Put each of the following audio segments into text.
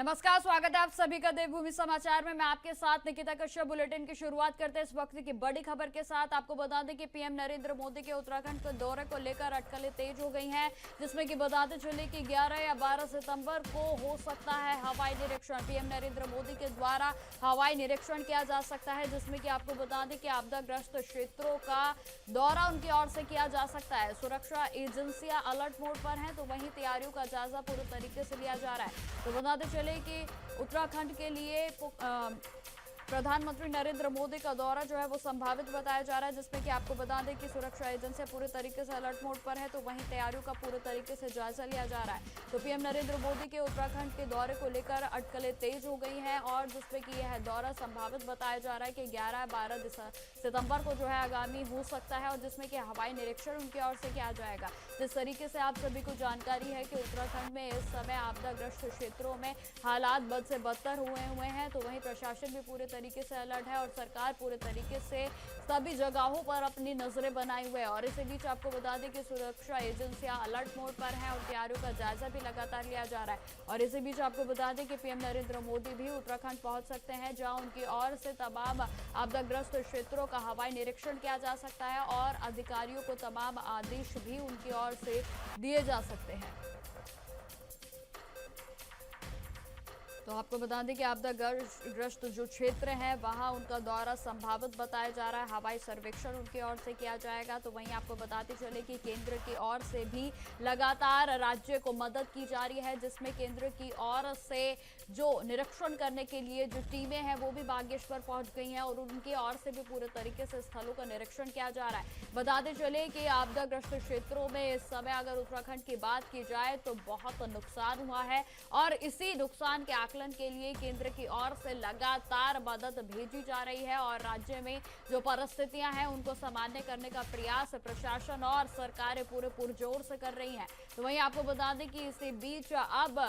नमस्कार, स्वागत है आप सभी का देवभूमि समाचार में। मैं आपके साथ निकिता कश्यप। बुलेटिन की शुरुआत करते हैं इस वक्त की बड़ी खबर के साथ। आपको बता दें कि पीएम नरेंद्र मोदी के उत्तराखंड के दौरे को लेकर अटकलें तेज हो गई हैं, जिसमें कि बताते चले कि 11 या 12 सितंबर को हो सकता है हवाई निरीक्षण। पीएम नरेंद्र मोदी के द्वारा हवाई निरीक्षण किया जा सकता है, जिसमें कि आपको बता दें कि आपदाग्रस्त क्षेत्रों का दौरा उनकी ओर से किया जा सकता है। सुरक्षा एजेंसियां अलर्ट मोड पर हैं, तो वहीं तैयारियों का जायजा पूरे तरीके से लिया जा रहा है। तो बताते चले कि उत्तराखंड के लिए प्रधानमंत्री नरेंद्र मोदी का दौरा जो है वो संभावित बताया जा रहा है, जिसमें कि आपको बता दें कि सुरक्षा एजेंसियां पूरे तरीके से अलर्ट मोड पर है, तो वहीं तैयारियों का पूरे तरीके से जायजा लिया जा रहा है। तो पीएम नरेंद्र मोदी के उत्तराखंड के दौरे को लेकर अटकलें तेज हो गई हैं, और जिसमें कि यह दौरा संभावित बताया जा रहा है कि 11-12 सितंबर को जो है आगामी हो सकता है, और जिसमें कि हवाई निरीक्षण उनकी ओर से किया जाएगा। जिस तरीके से आप सभी को जानकारी है कि उत्तराखंड में इस समय आपदाग्रस्त क्षेत्रों में हालात बद से बदतर हुए हैं, तो वहीं प्रशासन भी पूरे तरीके से अलर्ट है और सरकार पूरे तरीके से सभी जगहों पर अपनी नजरें बनाए हुए है। और इसी बीच आपको बता दें कि सुरक्षा एजेंसियां अलर्ट मोड पर हैं और तैयारियों का जायजा भी लगातार लिया जा रहा है। और इसी बीच आपको बता दें कि पीएम नरेंद्र मोदी भी उत्तराखंड पहुंच सकते हैं, जहां उनकी ओर से तमाम आपदाग्रस्त क्षेत्रों का हवाई निरीक्षण किया जा सकता है और अधिकारियों को तमाम आदेश भी उनकी ओर से दिए जा सकते हैं। तो आपको बता दें कि आपदाग्रस्त जो क्षेत्र है वहां उनका दौरा संभावित बताया जा रहा है। हवाई सर्वेक्षण उनकी ओर से किया जाएगा। तो वहीं आपको बताते चले कि केंद्र की ओर से भी लगातार राज्य को मदद की जा रही है, जिसमें केंद्र की ओर से जो निरीक्षण करने के लिए जो टीमें हैं वो भी बागेश्वर पहुंच गई हैं, और उनकी ओर से भी पूरे तरीके से स्थलों का निरीक्षण किया जा रहा है। बताते चले कि आपदाग्रस्त क्षेत्रों में इस समय अगर उत्तराखंड की बात की जाए तो बहुत नुकसान हुआ है, और इसी नुकसान के आकलन के लिए केंद्र की ओर से लगातार मदद भेजी जा रही है, और राज्य में जो परिस्थितियां हैं उनको सामान्य करने का प्रयास प्रशासन और सरकारें पूरे पुरजोर से कर रही हैं। तो वहीं आपको बता दें कि इसी बीच अब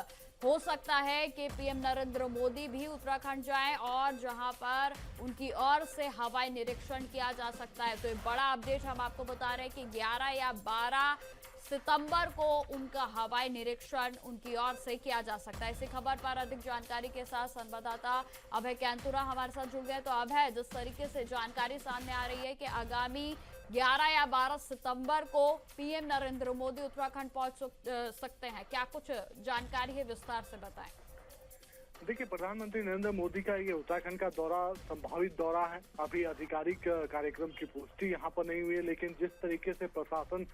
हो सकता है कि पीएम नरेंद्र मोदी भी उत्तराखंड जाएं, और जहां पर उनकी ओर से हवाई निरीक्षण किया जा सकता है। तो एक बड़ा अपडेट हम आपको बता रहे हैं कि 11 या 12 सितंबर को उनका हवाई निरीक्षण उनकी ओर से किया जा सकता है। इसी खबर पर अधिक जानकारी के साथ संवाददाता अभय कैंतुरा हमारे साथ जुड़ गए। तो अभय, जिस तरीके से जानकारी सामने आ रही है कि आगामी 11 या 12 सितंबर को पीएम नरेंद्र मोदी उत्तराखंड पहुंच सकते हैं, क्या कुछ जानकारी है, विस्तार से बताएं। देखिए, प्रधानमंत्री नरेंद्र मोदी का ये उत्तराखंड का दौरा संभावित दौरा है। अभी आधिकारिक कार्यक्रम की पुष्टि यहाँ पर नहीं हुई है, लेकिन जिस तरीके से प्रशासन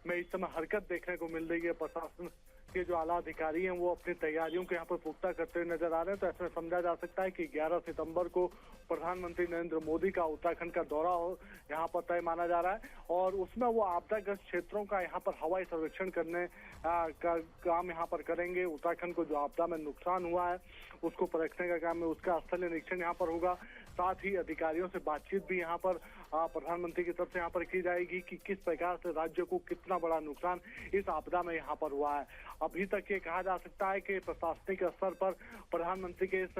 में इस समय हरकत देखने को मिल रही है, प्रशासन के जो आला अधिकारी हैं वो अपनी तैयारियों को यहाँ पर पुख्ता करते हुए नजर आ रहे हैं। तो ऐसा समझा जा सकता है कि 11 सितंबर को प्रधानमंत्री नरेंद्र मोदी का उत्तराखंड का दौरा हो यहाँ पर तय माना जा रहा है, और उसमें वो आपदाग्रस्त क्षेत्रों का यहाँ पर हवाई सर्वेक्षण करने का काम यहाँ पर करेंगे। उत्तराखंड को जो आपदा में नुकसान हुआ है उसको परखने का काम है, उसका स्थलीय निरीक्षण यहाँ पर होगा। साथ ही अधिकारियों से बातचीत भी यहाँ पर प्रधानमंत्री की तरफ से यहाँ पर की जाएगी कि किस प्रकार से राज्य को कितना बड़ा नुकसान इस आपदा में यहाँ पर हुआ है। अभी तक ये कहा जा सकता है कि प्रशासनिक स्तर पर प्रधानमंत्री के इस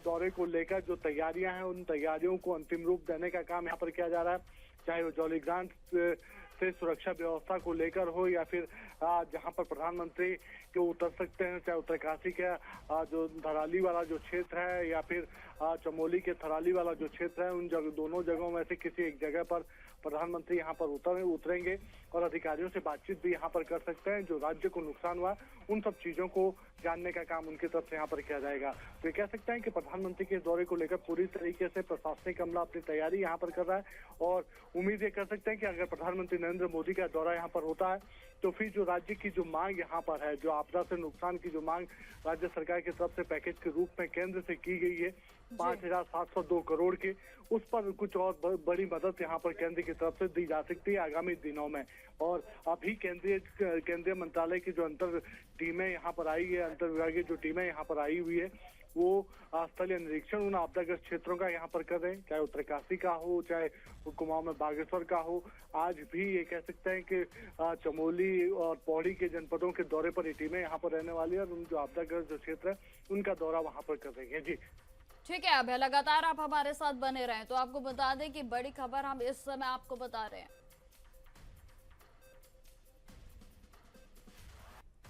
दौरे को लेकर जो तैयारियां हैं उन तैयारियों को अंतिम रूप देने का काम यहाँ पर किया जा रहा है, चाहे वो जौलीग्रांट से सुरक्षा व्यवस्था को लेकर हो, या फिर जहां पर प्रधानमंत्री जो उतर सकते हैं, चाहे उत्तरकाशी के जो थराली वाला जो क्षेत्र है या फिर चमोली के थराली वाला जो क्षेत्र है, उन दोनों जगहों में से किसी एक जगह पर प्रधानमंत्री यहाँ पर उतरेंगे और अधिकारियों से बातचीत भी यहाँ पर कर सकते हैं। जो राज्य को नुकसान हुआ उन सब चीजों को जानने का काम उनकी तरफ से यहाँ पर किया जाएगा। तो ये कह सकते हैं कि प्रधानमंत्री के दौरे को लेकर पूरी तरीके से प्रशासनिक अमला अपनी तैयारी यहाँ पर कर रहा है, और उम्मीद ये कर सकते हैं कि अगर प्रधानमंत्री नरेंद्र मोदी का दौरा यहाँ पर होता है तो फिर जो राज्य की जो मांग यहाँ पर है, जो आपदा से नुकसान की जो मांग राज्य सरकार की तरफ से पैकेज के रूप में केंद्र से की गई है 5,702 करोड़ की, उस पर कुछ और बड़ी मदद यहाँ पर केंद्र की तरफ से दी जा सकती है आगामी दिनों में। और अभी केंद्रीय मंत्रालय की जो अंतर टीमें यहाँ पर आई है, अंतर विभागीय जो टीमें यहाँ पर आई हुई है, वो स्थलीय निरीक्षण उन आपदाग्रस्त क्षेत्रों का यहाँ पर कर रहे हैं, चाहे उत्तरकाशी का हो, चाहे कुमाऊं में बागेश्वर का हो। आज भी ये कह सकते हैं कि चमोली और पौड़ी के जनपदों के दौरे पर ये टीमें यहाँ पर रहने वाली है, और उन जो आपदाग्रस्त जो क्षेत्र है उनका दौरा वहाँ पर कर रही है। जी ठीक है अभय, लगातार आप हमारे साथ बने रहें। तो आपको बता दें कि बड़ी खबर हम इस समय आपको बता रहे हैं।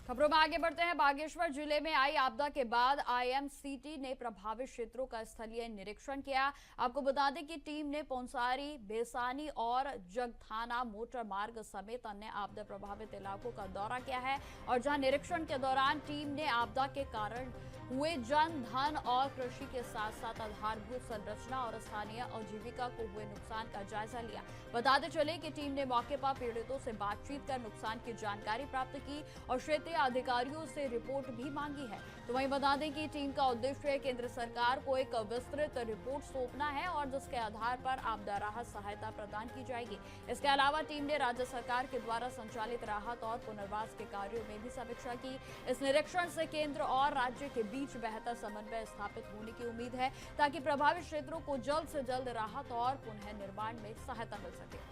खबरों में आगे बढ़ते हैं। बागेश्वर जिले में आई आपदा के बाद आईएमसीटी ने प्रभावित क्षेत्रों का स्थलीय निरीक्षण किया। आपको बता दें कि टीम ने पौंसारी, बेसानी और जगथाना मोटर मार्ग समेत अन्य आपदा प्रभावित इलाकों का दौरा किया है और जहां निरीक्षण के दौरान टीम ने आपदा के कारण हुए जन धन और कृषि के साथ साथ आधारभूत संरचना और स्थानीय आजीविका को हुए नुकसान का जायजा लिया। बताते चले कि टीम ने मौके पर पीड़ितों से बातचीत कर नुकसान की जानकारी प्राप्त की और क्षेत्रीय अधिकारियों से रिपोर्ट भी मांगी है। तो वहीं बता दें कि टीम का उद्देश्य केंद्र सरकार को एक विस्तृत रिपोर्ट सौंपना है और जिसके आधार पर आपदा राहत सहायता प्रदान की जाएगी। इसके अलावा टीम ने राज्य सरकार के द्वारा संचालित राहत और पुनर्वास के कार्यों में भी समीक्षा की। इस निरीक्षण से केंद्र और राज्य के बीच बेहतर समन्वय स्थापित होने की उम्मीद है ताकि प्रभावित क्षेत्रों को जल्द से जल्द राहत और पुनः निर्माण में सहायता मिल सके।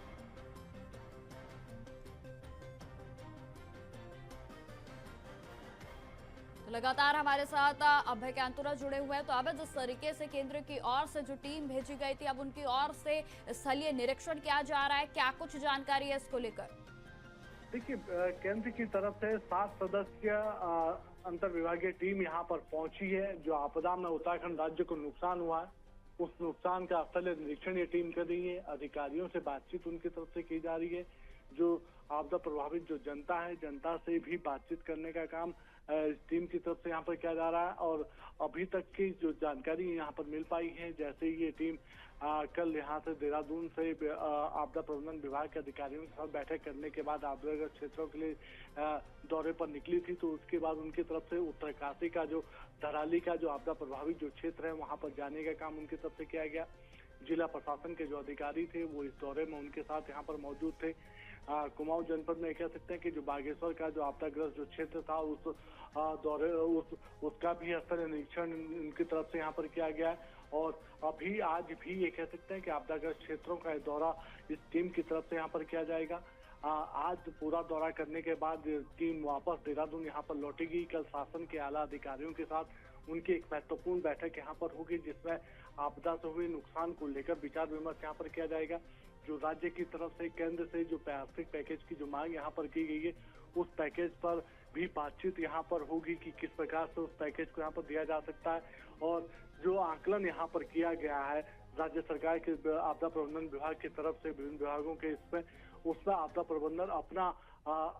तो लगातार हमारे साथ अभय कैंतुरा जुड़े हुए हैं। तो अब जिस तरीके से केंद्र की ओर से जो टीम भेजी गई थी, अब उनकी ओर से स्थलीय निरीक्षण किया जा रहा है, क्या कुछ जानकारी है इसको लेकर? देखिए, केंद्र की तरफ से 7 सदस्य अंतर विभागीय टीम यहाँ पर पहुंची है। जो आपदा में उत्तराखंड राज्य को नुकसान हुआ है, उस नुकसान का स्थलीय निरीक्षण ये टीम कर रही है। अधिकारियों से बातचीत उनकी तरफ से की जा रही है। जो आपदा प्रभावित जो जनता है, जनता से भी बातचीत करने का काम टीम की तरफ से यहाँ पर किया जा रहा है। और अभी तक की जो जानकारी यहाँ पर मिल पाई है, जैसे ये टीम कल यहाँ से देहरादून से आपदा प्रबंधन विभाग के अधिकारियों के साथ बैठक करने के बाद आपदाग्रस्त क्षेत्रों के लिए दौरे पर निकली थी। तो उसके बाद उनकी तरफ से उत्तरकाशी का जो धराली का जो आपदा प्रभावित जो क्षेत्र है, वहां पर जाने का काम उनकी तरफ से किया गया। जिला प्रशासन के जो अधिकारी थे वो इस दौरे में उनके साथ यहाँ पर मौजूद थे। कुमाऊं जनपद में कह सकते हैं कि जो बागेश्वर का जो आपदाग्रस्त जो क्षेत्र था, उस दौरे उसका भी स्थलीय निरीक्षण उनकी तरफ से यहाँ पर किया गया है। और अभी आज भी ये कह सकते हैं कि आपदाग्रस्त क्षेत्रों का दौरा इस टीम की तरफ से यहाँ पर किया जाएगा। आज पूरा दौरा करने के बाद टीम वापस देहरादून यहाँ पर लौटेगी। कल शासन के आला अधिकारियों के साथ उनकी एक महत्वपूर्ण बैठक यहाँ पर होगी, जिसमें आपदा से हुए नुकसान को लेकर विचार विमर्श यहाँ पर किया जाएगा। जो राज्य की तरफ से केंद्र से जो आर्थिक पैकेज की जो मांग यहाँ पर की गई है, उस पैकेज पर भी बातचीत यहाँ पर होगी कि किस प्रकार से उस पैकेज को यहाँ पर दिया जा सकता है। और जो आकलन यहाँ पर किया गया है राज्य सरकार के आपदा प्रबंधन विभाग की तरफ से विभिन्न विभागों के उसमें आपदा प्रबंधन अपना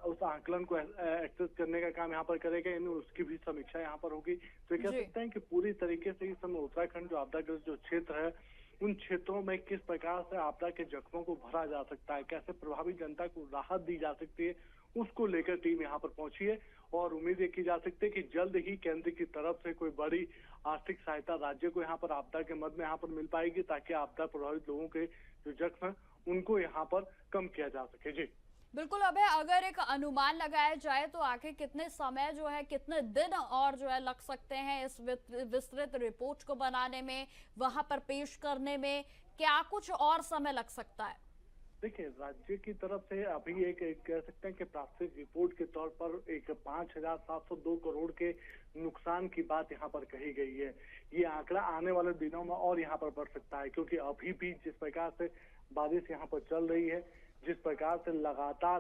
उस आकलन को एक्सेस करने का काम यहाँ पर करेगा, यानी उसकी भी समीक्षा यहाँ पर होगी। तो ये कह सकते हैं कि पूरी तरीके से इस समय उत्तराखंड जो आपदाग्रस्त जो क्षेत्र है, उन क्षेत्रों में किस प्रकार से आपदा के जख्मों को भरा जा सकता है, कैसे प्रभावित जनता को राहत दी जा सकती है, उसको लेकर टीम यहाँ पर पहुंची है। और उम्मीद ये की जा सकती है कि जल्द ही केंद्र की तरफ से कोई बड़ी आर्थिक सहायता राज्य को यहाँ पर आपदा के मद में यहाँ पर मिल पाएगी, ताकि आपदा प्रभावित लोगों के जो जख्म है उनको यहाँ पर कम किया जा सके। जी बिल्कुल। अबे अगर एक अनुमान लगाया जाए तो आखिर कितने समय जो है, कितने दिन और जो है लग सकते हैं इस विस्तृत रिपोर्ट को बनाने में, वहां पर पेश करने में, क्या कुछ और समय लग सकता है? देखिए, राज्य की तरफ से अभी एक कह सकते हैं कि प्राथमिक रिपोर्ट के तौर पर एक 5,702 करोड़ के नुकसान की बात यहाँ पर कही गई है। ये आंकड़ा आने वाले दिनों में और यहाँ पर बढ़ सकता है, क्योंकि अभी भी जिस प्रकार से बारिश यहाँ पर चल रही है, जिस प्रकार से लगातार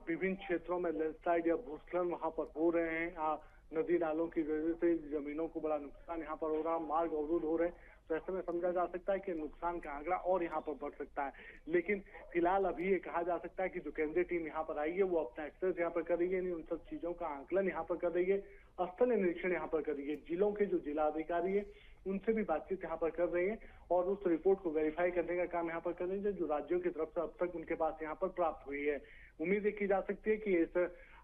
विभिन्न क्षेत्रों में लैंडस्लाइड या भूस्खलन वहां पर हो रहे हैं, नदी नालों की वजह से जमीनों को बड़ा नुकसान यहाँ पर हो रहा है, मार्ग अवरुद्ध हो रहे हैं। तो ऐसे में समझा जा सकता है कि नुकसान का आंकड़ा और यहाँ पर बढ़ सकता है। लेकिन फिलहाल अभी ये कहा जा सकता है कि जो केंद्रीय टीम यहाँ पर आई है वो अपना एक्सेस यहाँ पर कर रही है, उन सब चीजों का आंकलन यहाँ पर कर रही है, स्थलीय निरीक्षण यहाँ पर कर रही है। जिलों के जो जिला अधिकारी है उनसे भी बातचीत यहाँ पर कर रही है और उस रिपोर्ट को वेरीफाई करने का काम यहाँ पर कर रही है, जो राज्यों की तरफ से अब तक उनके पास यहाँ पर प्राप्त हुई है। उम्मीद की जा सकती है कि इस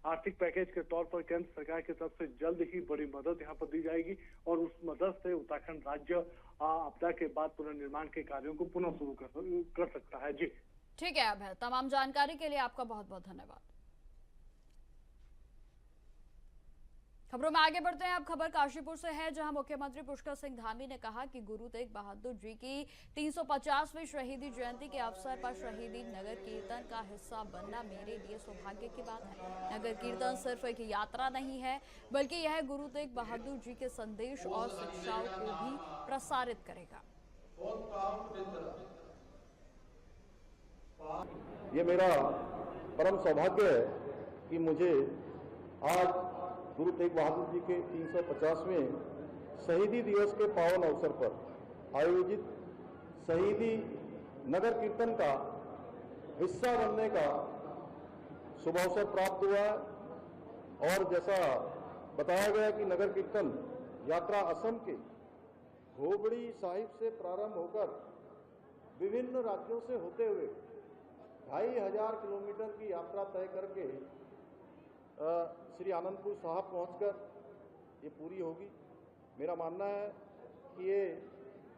आर्थिक पैकेज के तौर पर केंद्र सरकार की तरफ से जल्द ही बड़ी मदद यहाँ पर दी जाएगी और उस मदद से उत्तराखंड राज्य आपदा के बाद पुनर्निर्माण के कार्यों को पुनः शुरू कर सकता है। जी ठीक है अभय, तमाम जानकारी के लिए आपका बहुत बहुत धन्यवाद। खबरों में आगे बढ़ते हैं। अब खबर काशीपुर से है, जहां मुख्यमंत्री पुष्कर सिंह धामी ने कहा कि गुरु तेग बहादुर जी की 350वीं शहीदी जयंती के अवसर पर शहीदी नगर कीर्तन का हिस्सा बनना मेरे लिए सौभाग्य की बात है। नगर कीर्तन सिर्फ एक यात्रा नहीं है, बल्कि यह गुरु तेग बहादुर जी के संदेश और शिक्षाओं को भी प्रसारित करेगा। ये मेरा परम सौभाग्य है कि मुझे आज गुरु तेग बहादुर जी के 350वें शहीदी दिवस के पावन अवसर पर आयोजित शहीदी नगर कीर्तन का हिस्सा बनने का शुभ अवसर प्राप्त हुआ है। और जैसा बताया गया कि नगर कीर्तन यात्रा असम के होबड़ी साहिब से प्रारंभ होकर विभिन्न राज्यों से होते हुए 2500 किलोमीटर की यात्रा तय करके श्री आनंदपुर साहब पहुंचकर ये पूरी होगी। मेरा मानना है कि ये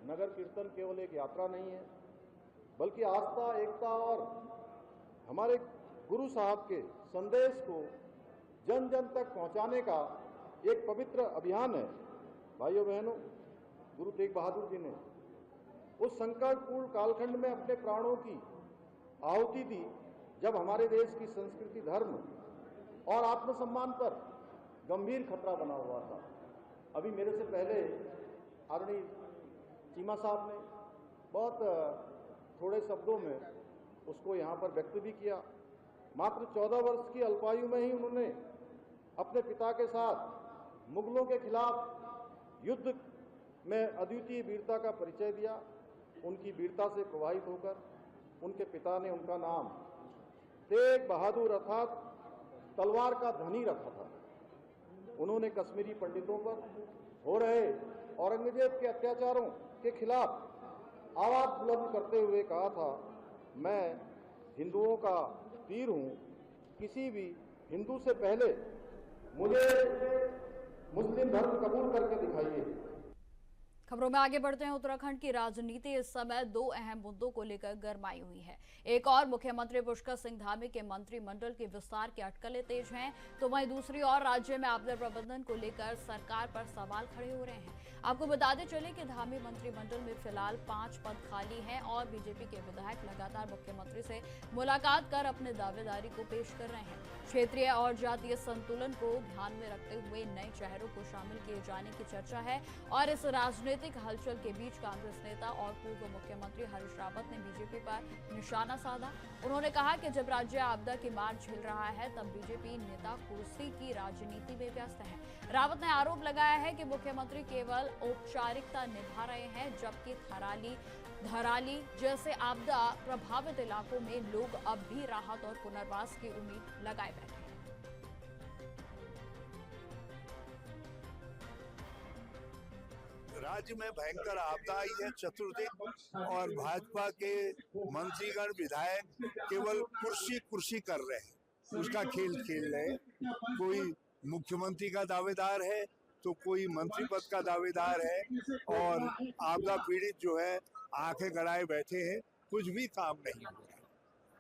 नगर कीर्तन केवल एक यात्रा नहीं है, बल्कि आस्था, एकता और हमारे गुरु साहब के संदेश को जन जन तक पहुंचाने का एक पवित्र अभियान है। भाइयों बहनों, गुरु तेग बहादुर जी ने उस संकटपूर्ण कालखंड में अपने प्राणों की आहुति दी जब हमारे देश की संस्कृति, धर्म और आत्मसम्मान पर गंभीर खतरा बना हुआ था। अभी मेरे से पहले आदरणीय चीमा साहब ने बहुत थोड़े शब्दों में उसको यहाँ पर व्यक्त भी किया। मात्र 14 वर्ष की अल्पायु में ही उन्होंने अपने पिता के साथ मुगलों के खिलाफ युद्ध में अद्वितीय वीरता का परिचय दिया। उनकी वीरता से प्रभावित होकर उनके पिता ने उनका नाम तेग बहादुर अर्थात तलवार का धनी रखा था। उन्होंने कश्मीरी पंडितों पर हो रहे औरंगजेब के अत्याचारों के खिलाफ आवाज बुलंद करते हुए कहा था, मैं हिंदुओं का वीर हूं, किसी भी हिंदू से पहले मुझे मुस्लिम धर्म कबूल करके दिखाइए। खबरों में आगे बढ़ते हैं। उत्तराखंड की राजनीति इस समय दो अहम मुद्दों को लेकर गरमाई हुई है। एक और मुख्यमंत्री पुष्कर सिंह धामी के मंत्रिमंडल के विस्तार की अटकलें तेज हैं, तो वहीं दूसरी ओर राज्य में आपदा प्रबंधन को लेकर सरकार पर सवाल खड़े हो रहे हैं। आपको बताते चले कि धामी मंत्रिमंडल में फिलहाल 5 पद खाली हैं और बीजेपी के विधायक लगातार मुख्यमंत्री से मुलाकात कर अपने दावेदारी को पेश कर रहे हैं। क्षेत्रीय और जातीय संतुलन को ध्यान में रखते हुए नए चेहरों को शामिल किए जाने की चर्चा है और इस राजनीतिक हलचल के बीच कांग्रेस नेता और पूर्व मुख्यमंत्री हरीश रावत ने बीजेपी पर निशाना साधा। उन्होंने कहा कि जब राज्य आपदा की मार झेल रहा है तब बीजेपी नेता कुर्सी की राजनीति में व्यस्त है। रावत ने आरोप लगाया है कि मुख्यमंत्री केवल औपचारिकता निभा रहे हैं, जबकि धराली जैसे आपदा प्रभावित इलाकों में लोग अब भी राहत और पुनर्वास की उम्मीद लगाए बैठे हैं। राज्य में भयंकर आपदा आई है चतुर्दिक और भाजपा के मंत्रीगण विधायक केवल कुर्सी कर रहे हैं, उसका खेल खेल रहे हैं। कोई मुख्यमंत्री का दावेदार है तो कोई मंत्री पद का दावेदार है और आपदा पीड़ित जो है आंखें गड़ाए बैठे हैं, कुछ भी काम नहीं हो रहा।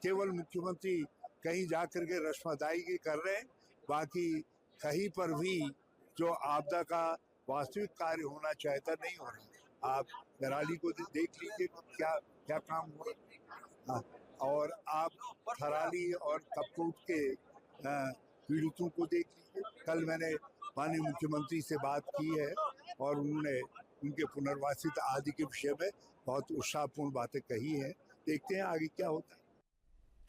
केवल मुख्यमंत्री कहीं जाकर के रस्म अदायगी कर रहे हैं, बाकी कहीं पर भी जो आपदा का वास्तविक कार्य होना चाहता नहीं हो रहा। आप थराली को देख लीजिए क्या काम हो रहा है और आप थराली और कपकोट के पीड़ितों को देख लीजिए। कल मैंने माननीय मुख्यमंत्री से बात की है और उन्होंने उनके पुनर्वासित आदि के विषय में बहुत उत्साहपूर्ण बातें कही हैं। देखते हैं आगे क्या होता है।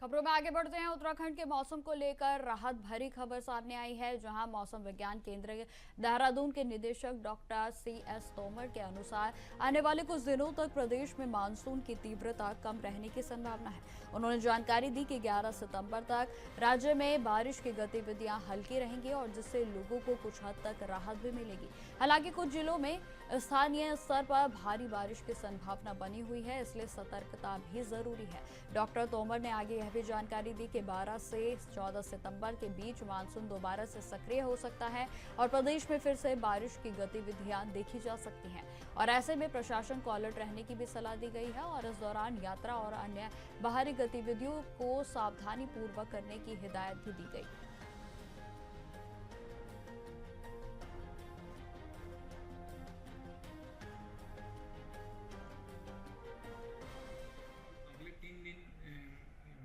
खबरों में आगे बढ़ते हैं। उत्तराखंड के मौसम को लेकर राहत भरी खबर सामने आई है, जहां मौसम विज्ञान केंद्र देहरादून के निदेशक डॉक्टर CS तोमर के अनुसार आने वाले कुछ दिनों तक प्रदेश में मानसून की तीव्रता कम रहने की संभावना है। उन्होंने जानकारी दी कि 11 सितंबर तक राज्य में बारिश की गतिविधियां हल्की रहेंगी और जिससे लोगों को कुछ हद तक राहत भी मिलेगी। हालांकि कुछ जिलों में स्थानीय स्तर पर भारी बारिश की संभावना बनी हुई है, इसलिए सतर्कता भी जरूरी है। डॉक्टर तोमर ने आगे यह भी जानकारी दी कि 12 से 14 सितंबर के बीच मानसून दोबारा से सक्रिय हो सकता है और प्रदेश में फिर से बारिश की गतिविधियां देखी जा सकती हैं और ऐसे में प्रशासन को अलर्ट रहने की भी सलाह दी गई है और इस दौरान यात्रा और अन्य बाहरी गतिविधियों को सावधानी पूर्वक करने की हिदायत भी दी गई।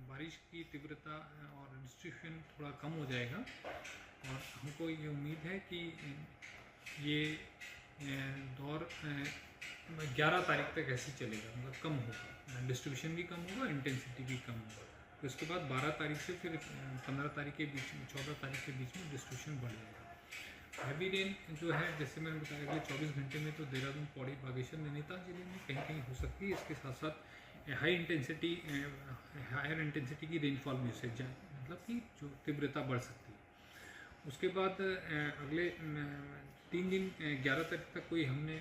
बारिश की तीव्रता और डिस्ट्रीब्यूशन थोड़ा कम हो जाएगा और हमको ये उम्मीद है कि ये दौर 11 तारीख तक ऐसे चलेगा, मतलब कम होगा, डिस्ट्रीब्यूशन भी कम होगा, इंटेंसिटी भी कम होगा। तो इसके बाद 12 तारीख से फिर 15 तारीख के बीच में, 14 तारीख के बीच में डिस्ट्रीब्यूशन बढ़ जाएगा। हैवी रेन जो है, जैसे मैंने बताया, अगले 24 घंटे में तो देहरादून, पौड़ी, बागेश्वर, नैनीताल जिले में कहीं कहीं हो सकती है। इसके साथ साथ हायर इंटेंसिटी की रेनफॉल भी उससे मतलब कि जो तीव्रता बढ़ सकती है। उसके बाद अगले 3 दिन 11 तारीख तक कोई हमने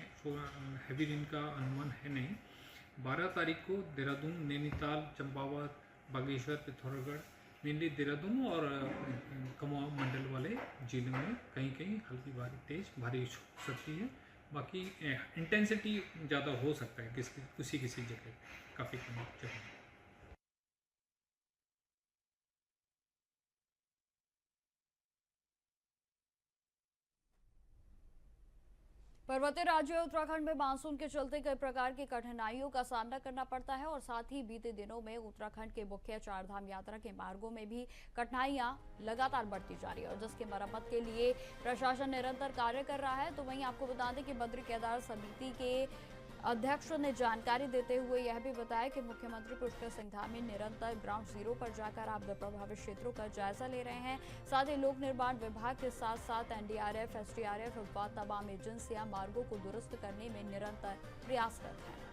हैवी रेन का अनुमान है नहीं। 12 तारीख को देहरादून, नैनीताल, चंपावत, बागेश्वर, पिथौरागढ़, मेनली देहरादून और कुमाऊं मंडल वाले जिलों में कहीं कहीं हल्की तेज बारिश हो सकती है। बाकी इंटेंसिटी ज़्यादा हो सकता है किसी जगह, काफ़ी कम जगह। पर्वतीय राज्य उत्तराखंड में मानसून के चलते कई प्रकार की कठिनाइयों का सामना करना पड़ता है और साथ ही बीते दिनों में उत्तराखंड के मुख्य चारधाम यात्रा के मार्गों में भी कठिनाइयां लगातार बढ़ती जा रही है और जिसकी मरम्मत के लिए प्रशासन निरंतर कार्य कर रहा है। तो वहीं आपको बता दें कि बद्री केदार समिति के अध्यक्ष ने जानकारी देते हुए यह भी बताया कि मुख्यमंत्री पुष्कर सिंह धामी निरंतर ग्राउंड जीरो पर जाकर आपदा प्रभावित क्षेत्रों का जायजा ले रहे हैं। साथ ही लोक निर्माण विभाग के साथ साथ एनडीआरएफ, एसडीआरएफ व तमाम एजेंसियां मार्गों को दुरुस्त करने में निरंतर प्रयासरत हैं।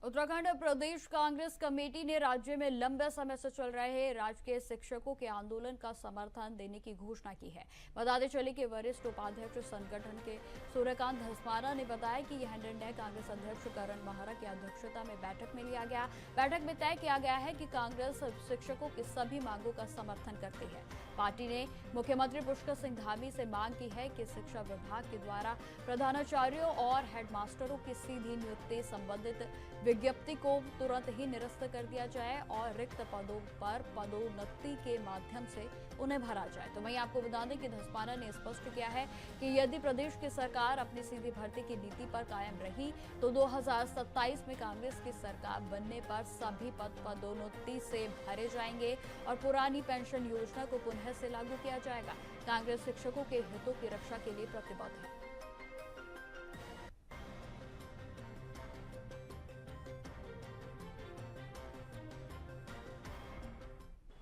उत्तराखंड प्रदेश कांग्रेस कमेटी ने राज्य में लंबे समय से चल रहे राजकीय शिक्षकों के आंदोलन का समर्थन देने की घोषणा की है। बताते चले कि वरिष्ठ उपाध्यक्ष संगठन के सूर्यकांत धस्माना ने बताया कि यह निर्णय कांग्रेस अध्यक्ष करण माहरा की अध्यक्षता में बैठक में लिया गया। बैठक में तय किया गया है कि कांग्रेस शिक्षकों की सभी मांगों का समर्थन करती है। पार्टी ने मुख्यमंत्री पुष्कर सिंह धामी से मांग की है कि शिक्षा विभाग के द्वारा प्रधानाचार्यों और हेडमास्टरों की सीधी नियुक्ति संबंधित विज्ञप्ति को तुरंत ही निरस्त कर दिया जाए और रिक्त पदों पर पदोन्नति के माध्यम से उन्हें भरा जाए। तो वहीं आपको बता दें कि धस्माना ने स्पष्ट किया है कि यदि प्रदेश की सरकार अपनी सीधी भर्ती की नीति पर कायम रही तो 2027 में कांग्रेस की सरकार बनने पर सभी पद पदोन्नति से भरे जाएंगे और पुरानी पेंशन योजना को पुनः से लागू किया जाएगा। कांग्रेस शिक्षकों के हितों की रक्षा के लिए प्रतिबद्ध है।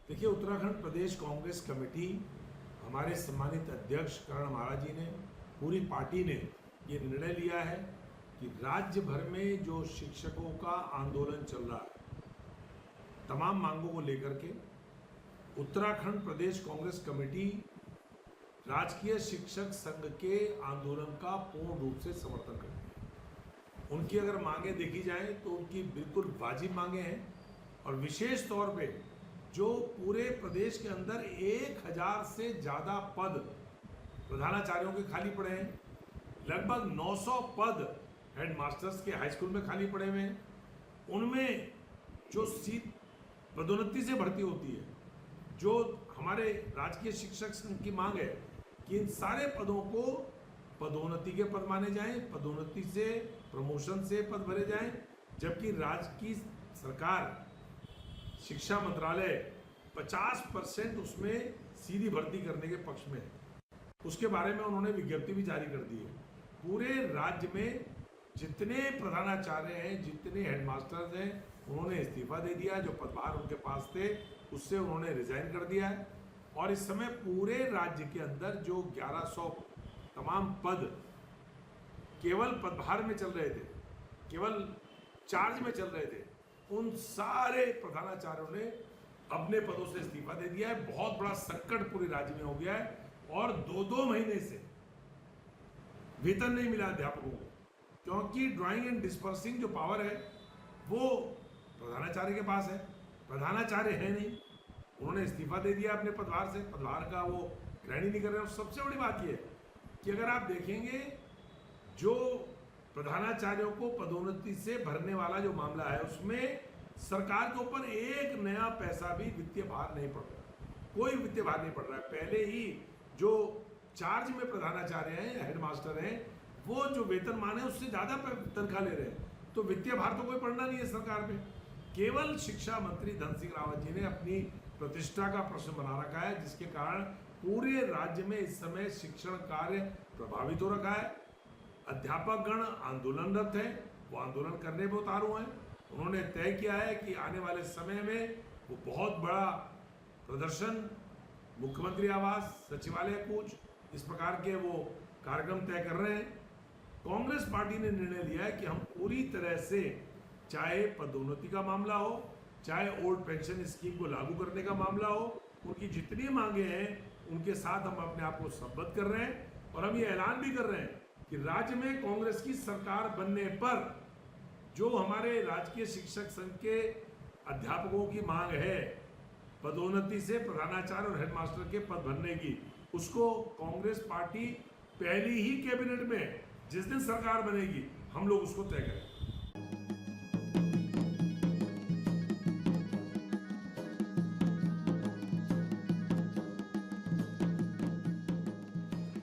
देखिए, उत्तराखंड प्रदेश कांग्रेस कमेटी, हमारे सम्मानित अध्यक्ष करण माहरा जी ने, पूरी पार्टी ने ये निर्णय लिया है कि राज्य भर में जो शिक्षकों का आंदोलन चल रहा है, तमाम मांगों को लेकर के उत्तराखंड प्रदेश कांग्रेस कमेटी राजकीय शिक्षक संघ के आंदोलन का पूर्ण रूप से समर्थन करती है। उनकी अगर मांगे देखी जाए तो उनकी बिल्कुल वाजिब मांगे हैं और विशेष तौर पे जो पूरे प्रदेश के अंदर 1000 से ज़्यादा पद प्रधानाचार्यों के खाली पड़े हैं, लगभग 900 पद हेडमास्टर्स के हाई स्कूल में खाली पड़े हुए हैं, उनमें जो सीट पदोन्नति से भर्ती होती है, जो हमारे राजकीय शिक्षक संघ की मांग है कि इन सारे पदों को पदोन्नति के पद माने जाएं, पदोन्नति से, प्रमोशन से पद भरे जाएं, जबकि राज्य की सरकार, शिक्षा मंत्रालय 50% उसमें सीधी भर्ती करने के पक्ष में है। उसके बारे में उन्होंने विज्ञप्ति भी जारी कर दी है। पूरे राज्य में जितने प्रधानाचार्य हैं, जितने हेडमास्टर्स हैं, उन्होंने इस्तीफा दे दिया। जो पदभार उनके पास थे उससे उन्होंने रिजाइन कर दिया है और इस समय पूरे राज्य के अंदर जो 1100 तमाम पद केवल पदभार में चल रहे थे, केवल चार्ज में चल रहे थे, उन सारे प्रधानाचार्यों ने अपने पदों से इस्तीफा दे दिया है। बहुत बड़ा संकट पूरे राज्य में हो गया है और 2-2 महीने से वेतन नहीं मिला अध्यापकों को, क्योंकि ड्राइंग एंड डिस्पर्सिंग जो पावर है वो प्रधानाचार्य के पास है। प्रधानाचार्य है नहीं, उन्होंने इस्तीफा दे दिया अपने पदभार से, पदभार का वो ग्रहण ही नहीं कर रहे। और सबसे बड़ी बात यह है कि अगर आप देखेंगे जो प्रधानाचार्यों को पदोन्नति से भरने वाला जो मामला है, उसमें सरकार के ऊपर एक नया पैसा भी वित्तीय भार नहीं पड़ रहा, कोई वित्तीय भार नहीं पड़ रहा है। पहले ही जो चार्ज में प्रधानाचार्य हैं, हेडमास्टर हैं, वो जो वेतनमान है उससे ज़्यादा तनख्वाह ले रहे हैं, तो वित्तीय भार तो कोई पड़ना नहीं है सरकार पे। केवल शिक्षा मंत्री धन सिंह रावत जी ने अपनी प्रतिष्ठा का प्रश्न बना रखा है, जिसके कारण पूरे राज्य में इस समय शिक्षण कार्य प्रभावित हो रखा है। अध्यापक गण आंदोलनरत है, वो आंदोलन करने पे उतारू हैं। उन्होंने तय किया है कि आने वाले समय में वो बहुत बड़ा प्रदर्शन, मुख्यमंत्री आवास, सचिवालय कूच, इस प्रकार के वो कार्यक्रम तय कर रहे हैं। कांग्रेस पार्टी ने निर्णय लिया है कि हम पूरी तरह से, चाहे पदोन्नति का मामला हो, चाहे ओल्ड पेंशन स्कीम को लागू करने का मामला हो, उनकी जितनी मांगे हैं उनके साथ हम अपने आप को संबद्ध कर रहे हैं। और हम ये ऐलान भी कर रहे हैं कि राज्य में कांग्रेस की सरकार बनने पर जो हमारे राजकीय शिक्षक संघ के अध्यापकों की मांग है पदोन्नति से प्रधानाचार्य और हेडमास्टर के पद भरने की, उसको कांग्रेस पार्टी पहली ही कैबिनेट में जिस दिन सरकार बनेगी हम लोग उसको तय करेंगे।